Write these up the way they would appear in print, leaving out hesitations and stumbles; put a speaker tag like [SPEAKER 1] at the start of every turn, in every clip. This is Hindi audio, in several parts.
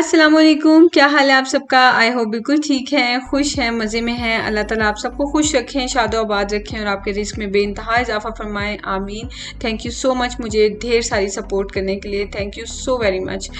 [SPEAKER 1] अस्सलाम वालेकुम, क्या हाल है आप सबका। आई होप बिल्कुल ठीक है, खुश हैं, मज़े में हैं। अल्लाह ताला आप सबको खुश रखें, शादो आबाद रखें और आपके रिस्क में बेइंतहा इजाफा फरमाएं, आमीन। थैंक यू सो मच मुझे ढेर सारी सपोर्ट करने के लिए, thank you so very much.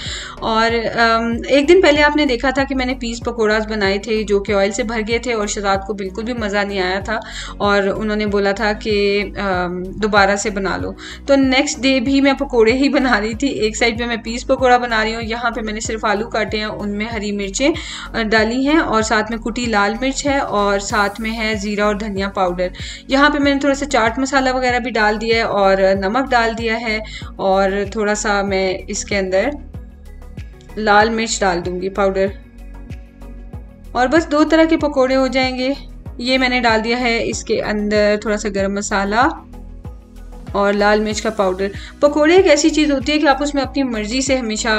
[SPEAKER 1] और एक दिन पहले आपने देखा था कि मैंने पीस पकौड़ाज बनाए थे जो कि ऑयल से भर गए थे और शहजाद को बिल्कुल भी मज़ा नहीं आया था और उन्होंने बोला था कि दोबारा से बना लो। तो नेक्स्ट डे भी मैं पकौड़े ही बना रही थी। एक साइड पे मैं पीस पकौड़ा बना रही हूँ, यहाँ पे मैंने सिर्फ आलू काटे हैं, उनमें हरी मिर्चें डाली हैं और साथ में कुटी लाल मिर्च है और साथ में है ज़ीरा और धनिया पाउडर। यहाँ पे मैंने थोड़ा सा चाट मसाला वगैरह भी डाल दिया है और नमक डाल दिया है और थोड़ा सा मैं इसके अंदर लाल मिर्च डाल दूंगी पाउडर और बस 2 तरह के पकोड़े हो जाएंगे। ये मैंने डाल दिया है इसके अंदर थोड़ा सा गरम मसाला और लाल मिर्च का पाउडर। पकोड़े एक ऐसी चीज़ होती है कि आप उसमें अपनी मर्ज़ी से हमेशा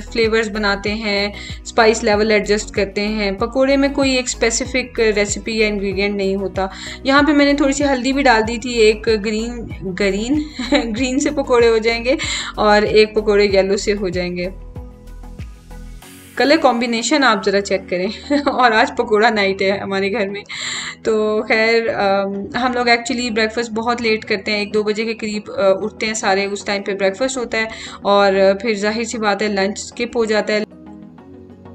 [SPEAKER 1] फ्लेवर्स बनाते हैं, स्पाइस लेवल एडजस्ट करते हैं। पकोड़े में कोई एक स्पेसिफिक रेसिपी या इंग्रेडिएंट नहीं होता। यहाँ पे मैंने थोड़ी सी हल्दी भी डाल दी थी, एक ग्रीन से पकोड़े हो जाएंगे और एक पकोड़े येलो से हो जाएंगे। कलर कॉम्बिनेशन आप ज़रा चेक करें और आज पकोड़ा नाइट है हमारे घर में। तो खैर हम लोग एक्चुअली ब्रेकफास्ट बहुत लेट करते हैं, 1-2 बजे के करीब उठते हैं सारे, उस टाइम पे ब्रेकफास्ट होता है और फिर जाहिर सी बात है लंच स्किप हो जाता है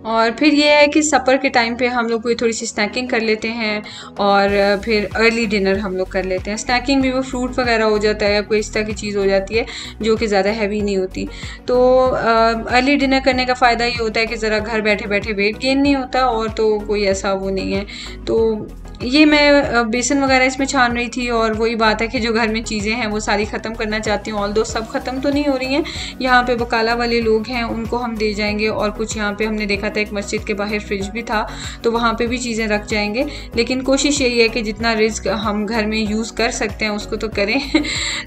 [SPEAKER 1] और फिर ये है कि सफ़र के टाइम पे हम लोग कोई थोड़ी सी स्नैकिंग कर लेते हैं और फिर अर्ली डिनर हम लोग कर लेते हैं। स्नैकिंग भी वो फ्रूट वगैरह हो जाता है, कोई इस तरह की चीज़ हो जाती है जो कि ज़्यादा हैवी नहीं होती। तो अर्ली डिनर करने का फ़ायदा ये होता है कि ज़रा घर बैठे बैठे वेट गेन नहीं होता और तो कोई ऐसा वो नहीं है। तो ये मैं बेसन वगैरह इसमें छान रही थी और वही बात है कि जो घर में चीज़ें हैं वो सारी ख़त्म करना चाहती हूँ। ऑल्दो सब ख़त्म तो नहीं हो रही हैं, यहाँ पे बकाला वाले लोग हैं उनको हम दे जाएंगे और कुछ यहाँ पे हमने देखा था एक मस्जिद के बाहर फ्रिज भी था तो वहाँ पे भी चीज़ें रख जाएंगे। लेकिन कोशिश यही है कि जितना रिस्क हम घर में यूज़ कर सकते हैं उसको तो करें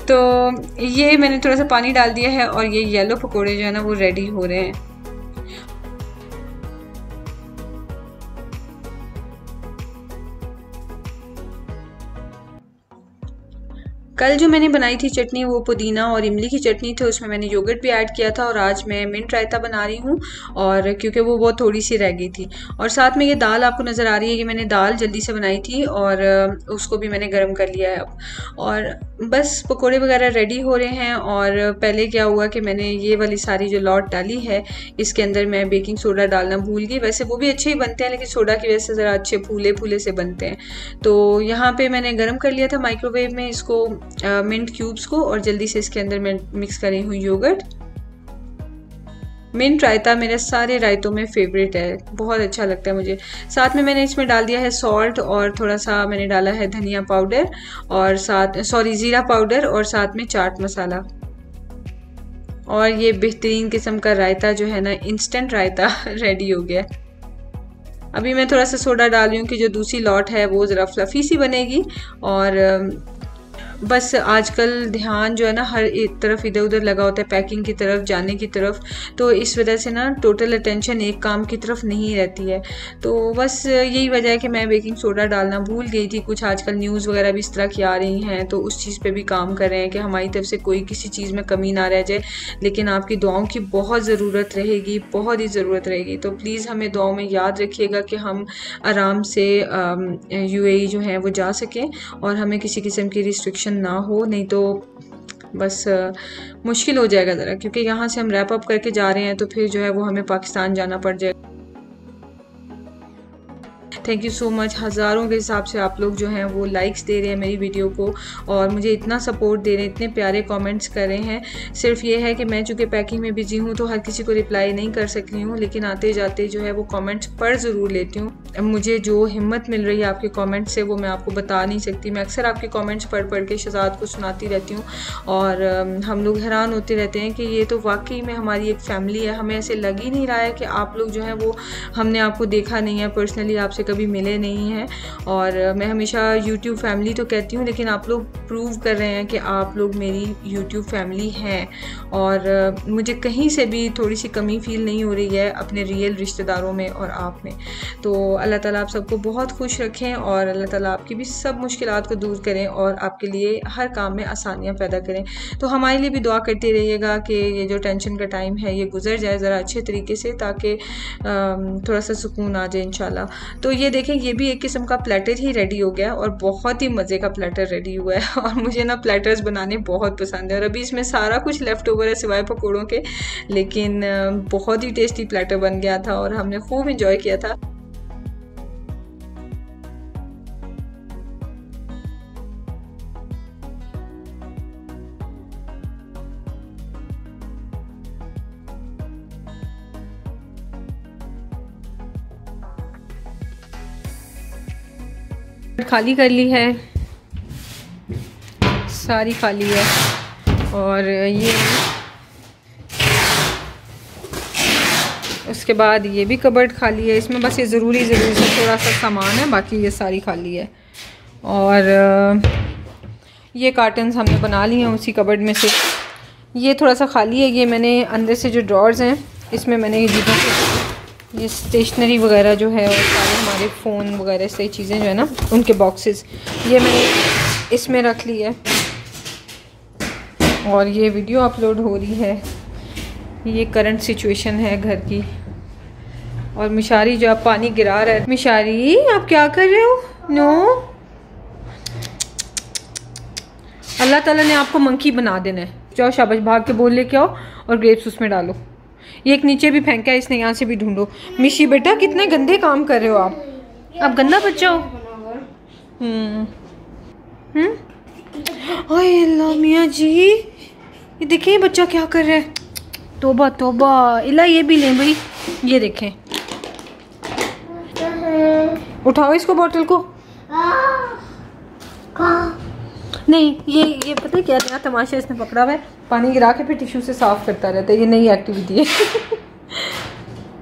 [SPEAKER 1] तो ये मैंने थोड़ा सा पानी डाल दिया है और ये येलो पकौड़े जो है ना वो रेडी हो रहे हैं। कल जो मैंने बनाई थी चटनी वो पुदीना और इमली की चटनी थी, उसमें मैंने योगर्ट भी ऐड किया था और आज मैं मिंट रायता बना रही हूँ और क्योंकि वो बहुत थोड़ी सी रह गई थी। और साथ में ये दाल आपको नज़र आ रही है, ये मैंने दाल जल्दी से बनाई थी और उसको भी मैंने गर्म कर लिया है अब। और बस पकोड़े वगैरह रेडी हो रहे हैं और पहले क्या हुआ कि मैंने ये वाली सारी जो लॉट डाली है इसके अंदर मैं बेकिंग सोडा डालना भूल गई। वैसे वो भी अच्छे ही बनते हैं लेकिन सोडा की वजह से ज़रा अच्छे फूले फूले से बनते हैं। तो यहाँ पे मैंने गर्म कर लिया था माइक्रोवेव में इसको मिंट क्यूब्स को और जल्दी से इसके अंदर मैं मिक्स कर रही हूँ योगर्ट। मिंट रायता मेरे सारे रायतों में फेवरेट है, बहुत अच्छा लगता है मुझे। साथ में मैंने इसमें डाल दिया है सॉल्ट और थोड़ा सा मैंने डाला है धनिया पाउडर और ज़ीरा पाउडर और साथ में चाट मसाला। और ये बेहतरीन किस्म का रायता जो है ना, इंस्टेंट रायता रेडी हो गया। अभी मैं थोड़ा सा सोडा डाल रही हूँ कि जो दूसरी लॉट है वो ज़रा फ्लफ़ी सी बनेगी। और बस आजकल ध्यान जो है ना हर एक तरफ इधर उधर लगा होता है, पैकिंग की तरफ, जाने की तरफ, तो इस वजह से ना टोटल अटेंशन एक काम की तरफ नहीं रहती है। तो बस यही वजह है कि मैं बेकिंग सोडा डालना भूल गई थी। कुछ आजकल न्यूज़ वगैरह भी इस तरह की आ रही हैं तो उस चीज़ पे भी काम कर रहे हैं कि हमारी तरफ से कोई किसी चीज़ में कमी ना रह जाए। लेकिन आपकी दुआओं की बहुत ज़रूरत रहेगी, बहुत ही ज़रूरत रहेगी। तो प्लीज़ हमें दुआओं में याद रखिएगा कि हम आराम से UAE जो है वो जा सकें और हमें किसी किस्म की रिस्ट्रिक्शन ना हो, नहीं तो बस मुश्किल हो जाएगा ज़रा, क्योंकि यहाँ से हम रैप अप करके जा रहे हैं तो फिर जो है वो हमें पाकिस्तान जाना पड़ जाएगा। Thank you so much. हज़ारों के हिसाब से आप लोग जो हैं वो लाइक्स दे रहे हैं मेरी वीडियो को और मुझे इतना सपोर्ट दे रहे हैं, इतने प्यारे कमेंट्स कर रहे हैं। सिर्फ ये है कि मैं चूँकि पैकिंग में बिजी हूँ तो हर किसी को रिप्लाई नहीं कर सकती हूँ, लेकिन आते जाते जो है वो कमेंट्स पढ़ ज़रूर लेती हूँ। मुझे जो हिम्मत मिल रही है आपके कमेंट्स से वो मैं आपको बता नहीं सकती। मैं अक्सर आपके कमेंट्स पढ़ के शहजाद को सुनाती रहती हूँ और हम लोग हैरान होते रहते हैं कि ये तो वाकई में हमारी एक फ़ैमिली है। हमें ऐसे लग ही नहीं रहा है कि आप लोग जो है वो, हमने आपको देखा नहीं है, पर्सनली आपसे कभी मिले नहीं हैं। और मैं हमेशा यूट्यूब फैमिली तो कहती हूँ, लेकिन आप लोग प्रूव कर रहे हैं कि आप लोग मेरी यूट्यूब फैमिली हैं। और मुझे कहीं से भी थोड़ी सी कमी फ़ील नहीं हो रही है अपने रियल रिश्तेदारों में और आप में। तो अल्लाह ताला आप सबको बहुत खुश रखें और अल्लाह ताला आपकी भी सब मुश्किलात को दूर करें और आपके लिए हर काम में आसानियाँ पैदा करें। तो हमारे लिए भी दुआ करते रहिएगा कि ये जो टेंशन का टाइम है ये गुजर जाए ज़रा अच्छे तरीके से, ताकि थोड़ा सा सुकून आ जाए इंशाल्लाह। तो ये देखें, ये भी एक किस्म का प्लेटर ही रेडी हो गया और बहुत ही मज़े का प्लेटर रेडी हुआ है। और मुझे ना प्लेटर्स बनाने बहुत पसंद है और अभी इसमें सारा कुछ लेफ़्ट ओवर है सिवाय पकौड़ों के, लेकिन बहुत ही टेस्टी प्लेटर बन गया था और हमने खूब इंजॉय किया था। खाली कर ली है, सारी खाली है। और ये उसके बाद ये भी कबर्ड खाली है, इसमें बस ये ज़रूरी से थोड़ा सा सामान है, बाकी ये सारी खाली है। और ये कार्टन्स हमने बना लिए हैं उसी कबर्ड में से। ये थोड़ा सा खाली है, ये मैंने अंदर से जो ड्रॉर्स हैं इसमें मैंने ये स्टेशनरी वगैरह जो है और सारे हमारे फ़ोन वगैरह से चीज़ें जो है ना उनके बॉक्सेस ये मैंने इसमें रख ली है। और ये वीडियो अपलोड हो रही है, ये करंट सिचुएशन है घर की। और मिशारी जो आप पानी गिरा रहा है, मिशारी आप क्या कर रहे हो? नो, अल्लाह ताला ने आपको मंकी बना देना है। जाओ शाबाश, भाग के बोल लेके आओ और ग्रेप्स उसमें डालो। ये एक नीचे भी फेंका है इसने, यहाँ से भी ढूंढो। मिशी बेटा कितने गंदे काम कर रहे हो आप गंदा बच्चा हो। ओए अल्लाह मियाँ जी, ये देखिए बच्चा क्या कर रहा है। तोबा तोबा, इला ये भी लें भाई, ये देखें। उठाओ इसको, बोतल को। नहीं, ये पता है क्या नया तमाशा इसने पकड़ा हुआ है, पानी गिरा के फिर टिश्यू से साफ करता रहता है। ये नई एक्टिविटी है।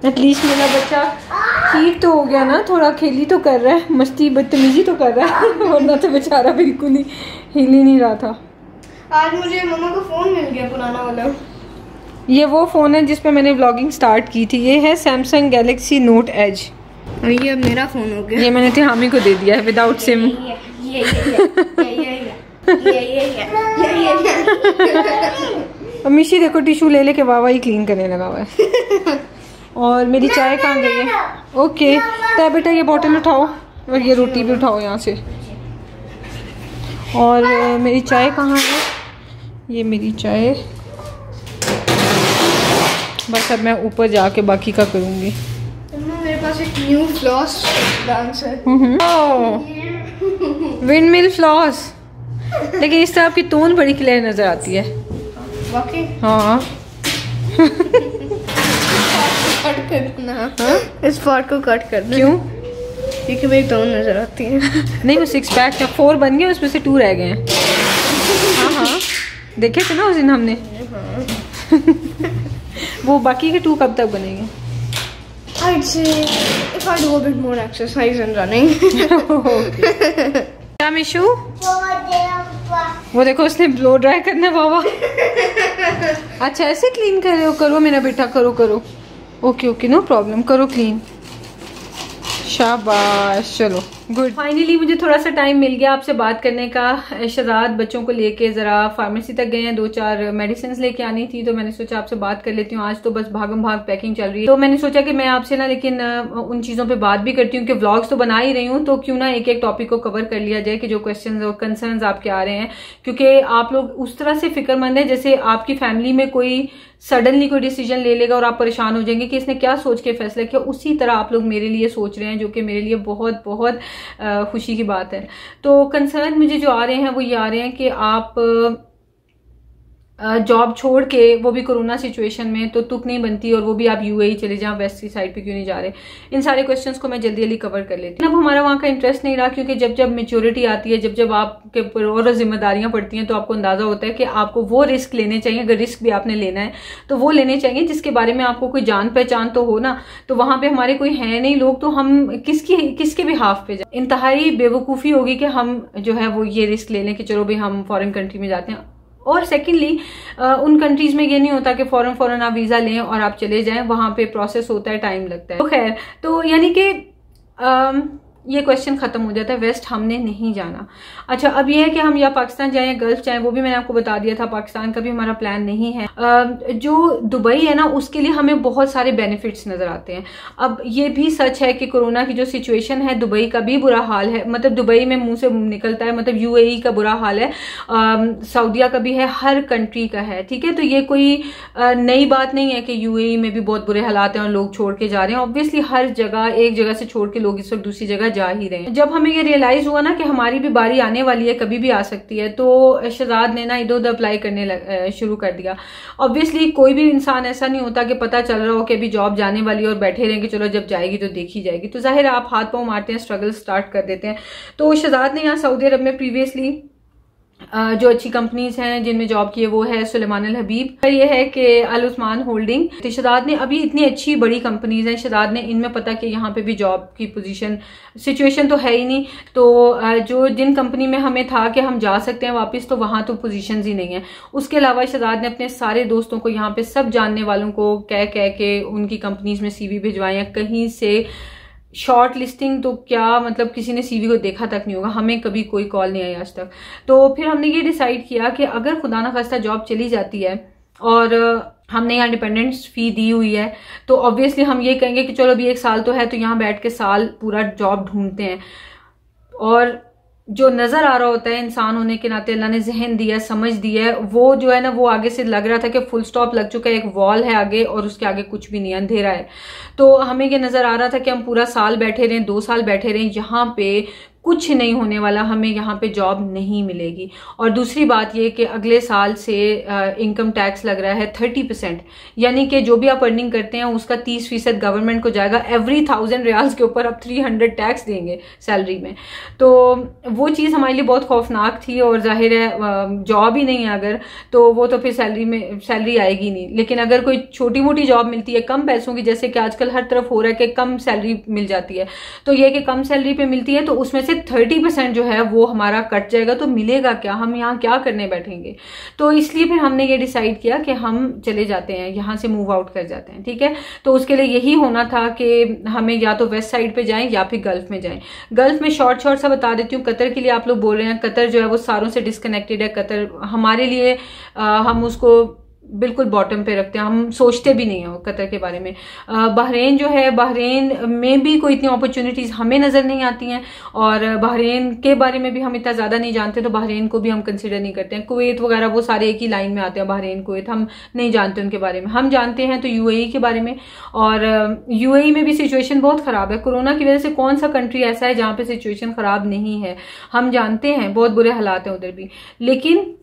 [SPEAKER 1] एटलीस्ट मेरा बच्चा ठीक तो हो गया ना, थोड़ा खेली तो कर रहा है, मस्ती बदतमीजी तो कर रहा है, वरना तो बेचारा बिल्कुल ही हिल ही नहीं रहा था।
[SPEAKER 2] आज मुझे मम्मा का फ़ोन मिल गया, पुराना वाला।
[SPEAKER 1] ये वो फ़ोन है जिस पे मैंने व्लॉगिंग स्टार्ट की थी। ये है सैमसंग गैलेक्सी नोट एज
[SPEAKER 2] और ये अब मेरा फ़ोन हो गया।
[SPEAKER 1] ये मैंने तिहामी को दे दिया है विदाउट सिम। अब मिशी देखो टिश्यू ले लेके वावा ही क्लीन करने लगा हुआ है। और मेरी चाय कहाँ गई है? ओके तो बेटा ये बोतल उठाओ और ये रोटी भी उठाओ यहाँ से। और मेरी चाय कहाँ है? ये मेरी चाय। बस अब मैं ऊपर जाके बाकी का करूँगी।
[SPEAKER 2] मेरे पास एक न्यू फ्लॉस डांस है।
[SPEAKER 1] विंड मिल फ्लॉस, लेकिन इस तरह आपकी टोन बड़ी क्लियर नजर आती है।
[SPEAKER 2] वाकई?
[SPEAKER 1] हाँ।
[SPEAKER 2] कट करना, इस पार्ट को कट करना।
[SPEAKER 1] क्यों?
[SPEAKER 2] क्योंकि मेरी टोन नजर आती है।
[SPEAKER 1] नहीं, वो 6 पैक था, 4 बन गए, उसमें से 2 रह गए हैं। हाँ देखे थे ना उस दिन हमने। वो बाकी के 2 कब तक बनेंगे?
[SPEAKER 2] I'd say if I do a bit more exercise and running.
[SPEAKER 1] क्या मिशू? वो देखो उसने ब्लो ड्राई करना बाबा। अच्छा ऐसे क्लीन कर रहे हो? करो मेरा बेटा, करो करो। ओके ओके नो प्रॉब्लम, करो क्लीन। शाबाश, चलो गुड। फाइनली मुझे थोड़ा सा टाइम मिल गया आपसे बात करने का। शहजाद बच्चों को लेके ज़रा फार्मेसी तक गए हैं, 2-4 मेडिसिन लेके आनी थी, तो मैंने सोचा आपसे बात कर लेती हूँ। आज तो बस भागम भाग पैकिंग चल रही है, तो मैंने सोचा कि मैं आपसे ना लेकिन उन चीज़ों पे बात भी करती हूँ कि व्लॉग्स तो बना ही रही हूँ, तो क्यों ना एक एक टॉपिक को कवर कर लिया जाए कि जो क्वेश्चन और कंसर्न आपके आ रहे हैं। क्योंकि आप लोग उस तरह से फिक्रमंद है जैसे आपकी फैमिली में कोई सडनली कोई डिसीजन ले लेगा और आप परेशान हो जाएंगे कि इसने क्या सोच के फैसला किया, उसी तरह आप लोग मेरे लिए सोच रहे हैं, जो कि मेरे लिए बहुत बहुत खुशी की बात है। तो कंसर्न मुझे जो आ रहे हैं वो ये आ रहे हैं कि आप जॉब छोड़ के, वो भी कोरोना सिचुएशन में, तो तुक नहीं बनती, और वो भी आप यूएई चले जाओ, वेस्ट की साइड पे क्यों नहीं जा रहे। इन सारे क्वेश्चंस को मैं जल्दी जल्दी कवर कर लेती हूँ। अब हमारा वहाँ का इंटरेस्ट नहीं रहा, क्योंकि जब जब मेच्योरिटी आती है, जब जब आपके ऊपर और जिम्मेदारियां पड़ती हैं, तो आपको अंदाजा होता है कि आपको वो रिस्क लेने चाहिए, अगर रिस्क भी आपने लेना है तो वो लेने चाहिए जिसके बारे में आपको कोई जान पहचान तो हो ना। तो वहां पे हमारे कोई है नहीं लोग, तो हम किसके भी हाफ पे जाए। इंतहाई बेवकूफ़ी होगी कि हम जो है वो ये रिस्क ले लें कि चलो भाई हम फॉरेन कंट्री में जाते हैं। और सेकेंडली उन कंट्रीज में ये नहीं होता कि फौरन आप वीज़ा लें और आप चले जाएं, वहां पे प्रोसेस होता है, टाइम लगता है। तो खैर, तो यानी कि ये क्वेश्चन खत्म हो जाता है, वेस्ट हमने नहीं जाना। अच्छा, अब ये है कि हम या पाकिस्तान जाएं या गल्फ जाएं, वो भी मैंने आपको बता दिया था, पाकिस्तान का भी हमारा प्लान नहीं है। जो दुबई है ना, उसके लिए हमें बहुत सारे बेनिफिट्स नजर आते हैं। अब ये भी सच है कि कोरोना की जो सिचुएशन है, दुबई का भी बुरा हाल है, मतलब दुबई में मुंह से निकलता है, मतलब यूएई का बुरा हाल है, सऊदीया का भी है, हर कंट्री का है, ठीक है। तो ये कोई नई बात नहीं है कि यूएई में भी बहुत बुरे हालात हैं और लोग छोड़ के जा रहे हैं। ऑब्वियसली हर जगह, एक जगह से छोड़ के लोग इस वक्त दूसरी जगह जा ही रहे हैं। जब हमें ये रियलाइज हुआ ना कि हमारी भी बारी आने वाली है, कभी भी आ सकती है, तो शहजाद ने ना इधर उधर अप्लाई करने शुरू कर दिया। ऑब्वियसली कोई भी इंसान ऐसा नहीं होता कि पता चल रहा हो कि अभी जॉब जाने वाली है और बैठे रहेंगे चलो जब जाएगी तो देखी जाएगी। तो जाहिर है आप हाथ पांव मारते हैं, स्ट्रगल स्टार्ट कर देते हैं। तो शहजाद ने यहाँ सऊदी अरब में प्रीवियसली जो अच्छी कंपनीज हैं जिनमें जॉब की है वो है सुलेमान अल हबीब, ये है कि अल उस्मान होल्डिंग। तो शहजाद ने अभी इतनी अच्छी बड़ी कंपनीज हैं, शहजाद ने इनमें पता कि यहाँ पे भी जॉब की पोजीशन सिचुएशन तो है ही नहीं, तो जो जिन कंपनी में हमें था कि हम जा सकते हैं वापस, तो वहां तो पोजीशंस ही नहीं है। उसके अलावा शहजाद ने अपने सारे दोस्तों को, यहाँ पे सब जानने वालों को कह के उनकी कंपनीज में सीवी भिजवाए, कहीं से शॉर्ट लिस्टिंग तो क्या, मतलब किसी ने सीवी को देखा तक नहीं होगा, हमें कभी कोई कॉल नहीं आई आज तक। तो फिर हमने ये डिसाइड किया कि अगर खुदा ना खास्ता जॉब चली जाती है और हमने यहाँ डिपेंडेंस फी दी हुई है, तो ऑब्वियसली हम ये कहेंगे कि चलो अभी 1 साल तो है, तो यहाँ बैठ के साल पूरा जॉब ढूंढते हैं। और जो नजर आ रहा होता है इंसान होने के नाते, अल्लाह ने जहन दिया, समझ दिया है, वो जो है ना, वो आगे से लग रहा था कि फुल स्टॉप लग चुका है, एक वॉल है आगे और उसके आगे कुछ भी नहीं, अंधेरा है। तो हमें ये नजर आ रहा था कि हम पूरा साल बैठे रहें, 2 साल बैठे रहें, यहाँ पे कुछ नहीं होने वाला, हमें यहाँ पे जॉब नहीं मिलेगी। और दूसरी बात ये कि अगले साल से इनकम टैक्स लग रहा है 30%, यानी कि जो भी आप अर्निंग करते हैं उसका 30% गवर्नमेंट को जाएगा। एवरी 1000 रियाल्स के ऊपर आप 300 टैक्स देंगे सैलरी में। तो वो चीज़ हमारे लिए बहुत खौफनाक थी, और जाहिर है जॉब ही नहीं है अगर, तो वो तो फिर सैलरी आएगी नहीं। लेकिन अगर कोई छोटी मोटी जॉब मिलती है कम पैसों की, जैसे कि आजकल हर तरफ हो रहा है कि कम सैलरी मिल जाती है, तो ये कि कम सैलरी पे मिलती है, तो उसमें से 30% जो है वो हमारा कट जाएगा, तो मिलेगा क्या, हम यहाँ क्या करने बैठेंगे। तो इसलिए फिर हमने ये डिसाइड किया कि हम चले जाते हैं, यहाँ से मूव आउट कर जाते हैं, ठीक है। तो उसके लिए यही होना था कि हमें या तो वेस्ट साइड पे जाएं या फिर गल्फ में जाएं। गल्फ में शॉर्ट सा बता देती हूँ, कतर के लिए आप लोग बोल रहे हैं, कतर जो है वो सारों से डिस्कनेक्टेड है। कतर हमारे लिए हम उसको बिल्कुल बॉटम पे रखते हैं, हम सोचते भी नहीं है कतर के बारे में। बहरीन जो है, बहरीन में भी कोई इतनी अपॉर्चुनिटीज हमें नजर नहीं आती हैं, और बहरीन के बारे में भी हम इतना ज्यादा नहीं जानते, तो बहरीन को भी हम कंसिडर नहीं करते हैं। कुवैत वगैरह वो सारे एक ही लाइन में आते हैं, बहरीन कुवैत हम नहीं जानते उनके बारे में। हम जानते हैं तो यूएई के बारे में, और यूएई में भी सिचुएशन बहुत खराब है कोरोना की वजह से। कौन सा कंट्री ऐसा है जहां पे सिचुएशन खराब नहीं है, हम जानते हैं बहुत बुरे हालात हैं उधर भी। लेकिन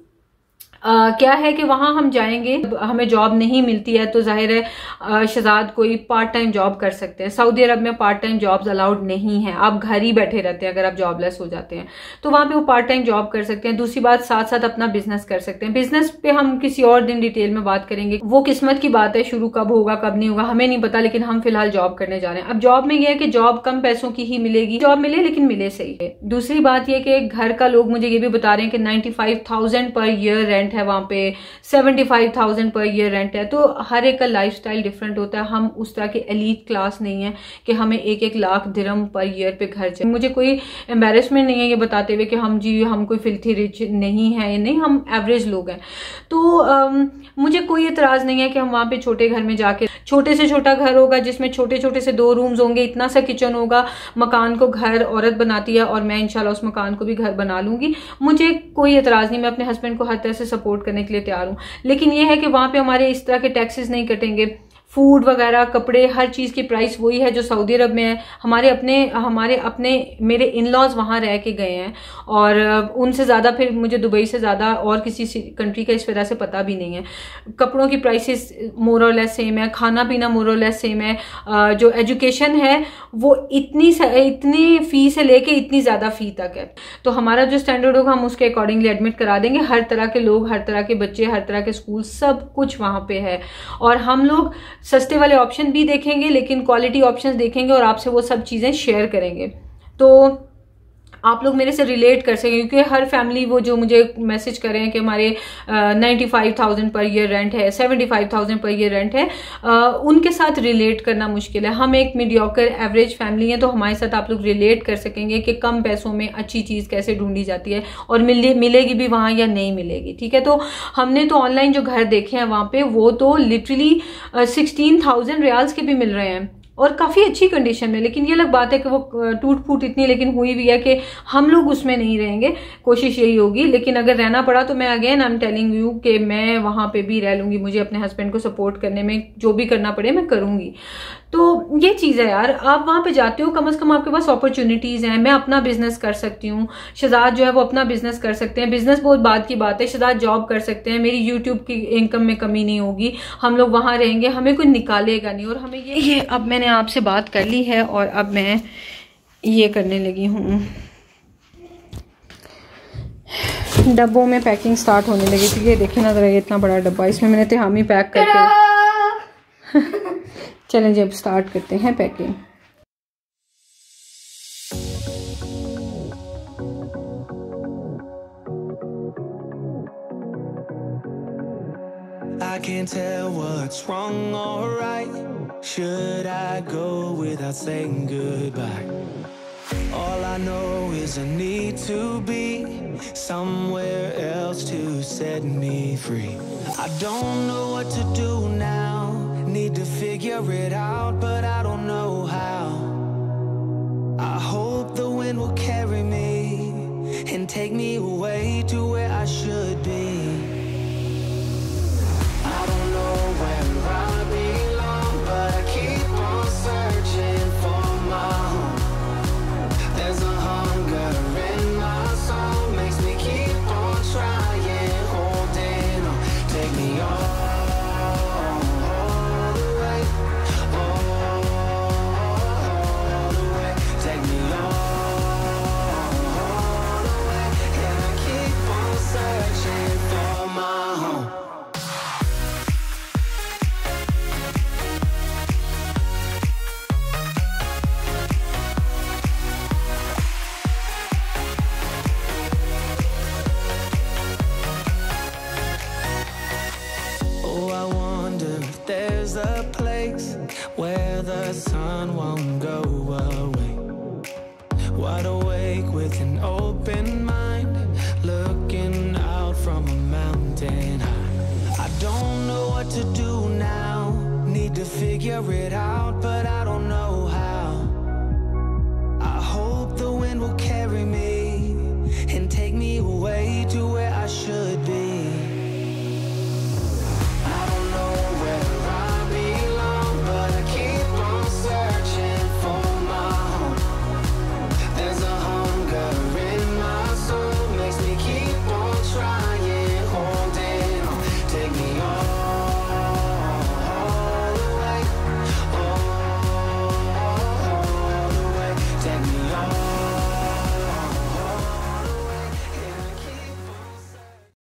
[SPEAKER 1] क्या है कि वहां हम जाएंगे, हमें जॉब नहीं मिलती है, तो जाहिर है शहजाद कोई पार्ट टाइम जॉब कर सकते हैं। सऊदी अरब में पार्ट टाइम जॉब्स अलाउड नहीं है, आप घर ही बैठे रहते हैं अगर आप जॉबलेस हो जाते हैं, तो वहां पे वो पार्ट टाइम जॉब कर सकते हैं। दूसरी बात, साथ साथ अपना बिजनेस कर सकते हैं। बिजनेस पे हम किसी और दिन डिटेल में बात करेंगे, वो किस्मत की बात है, शुरू कब होगा कब नहीं होगा हमें नहीं पता, लेकिन हम फिलहाल जॉब करने जा रहे हैं। अब जॉब में यह है कि जॉब कम पैसों की ही मिलेगी, जॉब मिले लेकिन मिले सही है। दूसरी बात यह कि घर का लोग मुझे ये भी बता रहे हैं कि 95,000 पर ईयर रेंट है वहां पे, 75,000 पर ईयर रेंट है। तो हर एक का लाइफस्टाइल डिफरेंट होता है। हम उस तरह के एलीट क्लास नहीं है कि हमें 1-1 लाख दिरहम पर ईयर पे घर चाहिए। मुझे कोई एम्बेरसमेंट नहीं है ये बताते हुए कि हम कोई फिल्थी रिच नहीं है, नहीं, हम एवरेज लोग हैं। तो मुझे कोई एतराज नहीं है कि हम वहां पे छोटे घर में जाके, छोटे से छोटा घर होगा जिसमें छोटे छोटे से 2 रूम्स होंगे, इतना सा किचन होगा, मकान को घर औरत बनाती है और मैं इंशाल्लाह उस मकान को भी घर बना लूंगी। मुझे कोई एतराज नहीं, मैं अपने हस्बैंड को हर तरह से सपोर्ट करने के लिए तैयार हूं। लेकिन यह है कि वहां पे हमारे इस तरह के टैक्सेस नहीं कटेंगे। फूड वगैरह, कपड़े, हर चीज़ की प्राइस वही है जो सऊदी अरब में है। हमारे अपने मेरे इन लॉज वहाँ रह के गए हैं और उनसे ज़्यादा फिर मुझे दुबई से ज़्यादा और किसी कंट्री का इस वजह से पता भी नहीं है। कपड़ों की प्राइसेस मोर और लेस सेम है, खाना पीना मोर और लेस सेम है, जो एजुकेशन है वो इतनी फ़ी से लेके इतनी ज़्यादा फ़ी तक है। तो हमारा जो स्टैंडर्ड होगा हम उसके अकॉर्डिंगली एडमिट करा देंगे। हर तरह के लोग, हर तरह के बच्चे, हर तरह के स्कूल, सब कुछ वहाँ पे है। और हम लोग सस्ते वाले ऑप्शन भी देखेंगे लेकिन क्वालिटी ऑप्शंस देखेंगे और आपसे वो सब चीज़ें शेयर करेंगे, तो आप लोग मेरे से रिलेट कर सकें। क्योंकि हर फैमिली वो जो मुझे मैसेज कर रहे हैं कि हमारे 95,000 पर ईयर रेंट है, 75,000 पर ईयर रेंट है, उनके साथ रिलेट करना मुश्किल है। हम एक मीडियोकर एवरेज फैमिली है, तो हमारे साथ आप लोग रिलेट कर सकेंगे कि कम पैसों में अच्छी चीज़ कैसे ढूंढी जाती है और मिलेगी भी वहाँ या नहीं मिलेगी। ठीक है, तो हमने तो ऑनलाइन जो घर देखे हैं वहाँ पे वो तो लिटरली 16,000 रियाल्स के भी मिल रहे हैं और काफ़ी अच्छी कंडीशन में। लेकिन ये अलग बात है कि वो टूट फूट इतनी लेकिन हुई भी है कि हम लोग उसमें नहीं रहेंगे, कोशिश यही होगी। लेकिन अगर रहना पड़ा तो मैं again I am telling you कि मैं वहाँ पे भी रह लूँगी, मुझे अपने हस्बैंड को सपोर्ट करने में जो भी करना पड़े मैं करूँगी। तो ये चीज़ है यार, आप वहाँ पे जाते हो, कम से कम आपके पास अपॉर्चुनिटीज़ हैं। मैं अपना बिजनेस कर सकती हूँ, शहजाद जो है वो अपना बिजनेस कर सकते हैं। बिजनेस बहुत बाद की बात है, शहजाद जॉब कर सकते हैं, मेरी यूट्यूब की इनकम में कमी नहीं होगी, हम लोग वहाँ रहेंगे, हमें कोई निकालेगा नहीं। और हमें ये अब मैंने आपसे बात कर ली है और अब मैं ये करने लगी हूँ, डब्बों में पैकिंग स्टार्ट होने लगी थी। ये देखिए ना ज़रा, ये इतना बड़ा डब्बा, इसमें मैंने तिहामी पैक करके चलें जी अब स्टार्ट करते हैं packing.
[SPEAKER 3] I can't tell what's wrong or right. Should I go without saying goodbye? All I know is I need to be somewhere else to set me free. I don't know what to do now. Need to figure it out, but I don't know how. I hope the wind will carry me and take me away to where I should be. I don't know where I belong, but I keep on searching for my home. There's a hunger in my soul, makes me keep on trying, holding on. Take me all the way, take me all the way, and I keep on searching for my home. There's a place where the sun won't go away. Wide awake with an open mind, looking out from a mountain high. I don't know what to do now, need to figure it out, but I